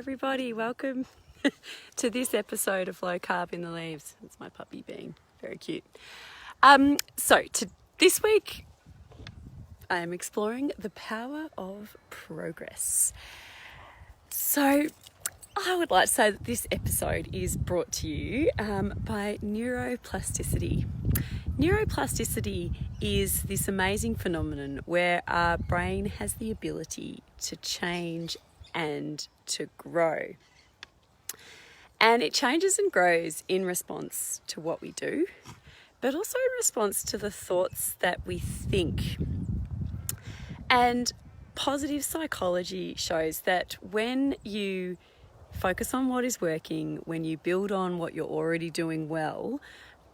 everybody, welcome to this episode of Low Carb in the Leaves. It's my puppy being very cute. This week I am exploring the power of progress. So I would like to say that this episode is brought to you by neuroplasticity. Neuroplasticity is this amazing phenomenon where our brain has the ability to change and to grow. And it changes and grows in response to what we do, but also in response to the thoughts that we think. And positive psychology shows that when you focus on what is working, when you build on what you're already doing well,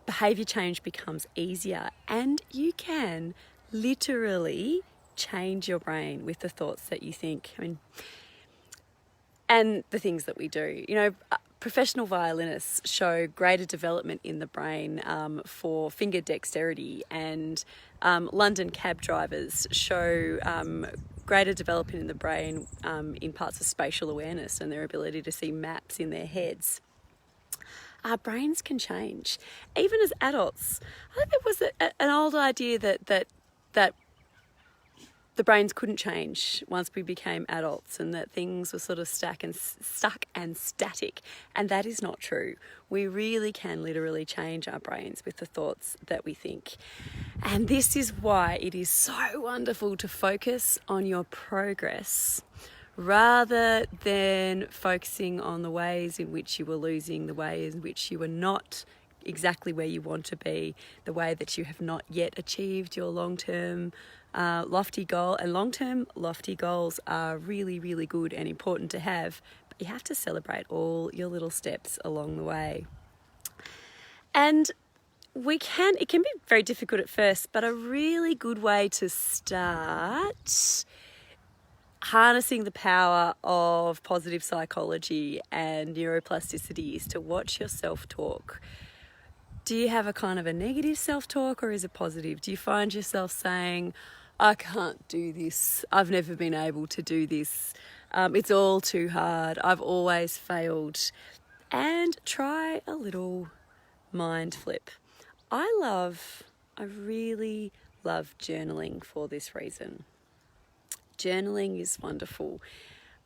behaviour change becomes easier, and you can literally change your brain with the thoughts that you think. And the things that we do. Professional violinists show greater development in the brain for finger dexterity, and London cab drivers show greater development in the brain in parts of spatial awareness and their ability to see maps in their heads. Our brains can change. Even as adults, I think there was an old idea that the brains couldn't change once we became adults, and that things were sort of stuck and static. And that is not true. We really can literally change our brains with the thoughts that we think. And this is why it is so wonderful to focus on your progress rather than focusing on the ways in which you were losing, the ways in which you were not exactly where you want to be, the way that you have not yet achieved your long-term lofty goal. And long-term lofty goals are really, really good and important to have, but you have to celebrate all your little steps along the way. And it can be very difficult at first, but a really good way to start harnessing the power of positive psychology and neuroplasticity is to watch your self-talk. Do you have a kind of a negative self-talk, or is it positive? Do you find yourself saying, I can't do this, I've never been able to do this, it's all too hard, I've always failed? And try a little mind flip. I really love journaling for this reason. Journaling is wonderful.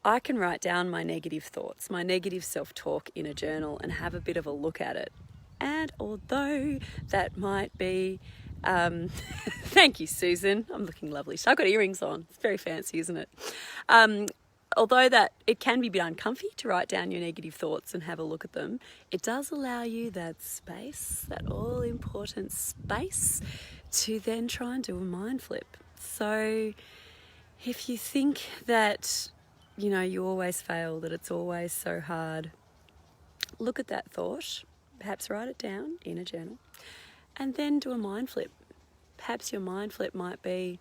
I can write down my negative thoughts, my negative self-talk in a journal and have a bit of a look at it. And although that might be, thank you, Susan. I'm looking lovely. I've got earrings on. It's very fancy, isn't it? Although that it can be a bit uncomfy to write down your negative thoughts and have a look at them, it does allow you that space, that all-important space, to then try and do a mind flip. So if you think that, you always fail, that it's always so hard, look at that thought, perhaps write it down in a journal, and then do a mind flip. Perhaps your mind flip might be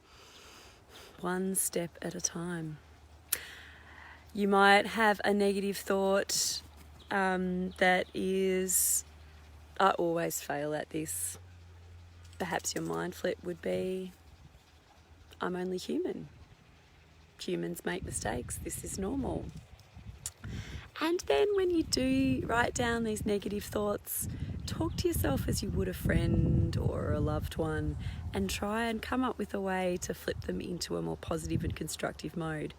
one step at a time. You might have a negative thought that is, I always fail at this. Perhaps your mind flip would be, I'm only human. Humans make mistakes. This is normal. And then when you do write down these negative thoughts, talk to yourself as you would a friend or a loved one, and try and come up with a way to flip them into a more positive and constructive mode.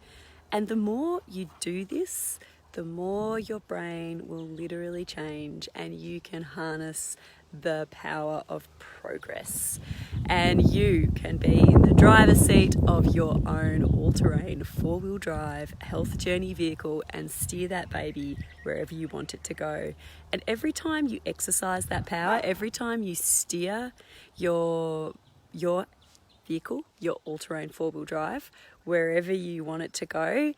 And the more you do this, the more your brain will literally change, and you can harness the power of progress. And you can be in the driver's seat of your own all-terrain, four-wheel drive, health journey vehicle, and steer that baby wherever you want it to go. And every time you exercise that power, every time you steer your vehicle, your all-terrain four-wheel drive, wherever you want it to go,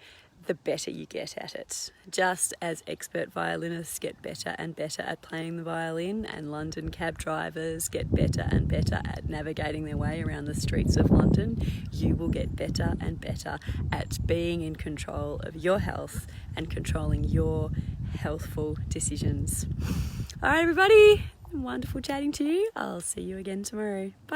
the better you get at it. Just as expert violinists get better and better at playing the violin, and London cab drivers get better and better at navigating their way around the streets of London, you will get better and better at being in control of your health and controlling your healthful decisions. All right, everybody, wonderful chatting to you. I'll see you again tomorrow. Bye.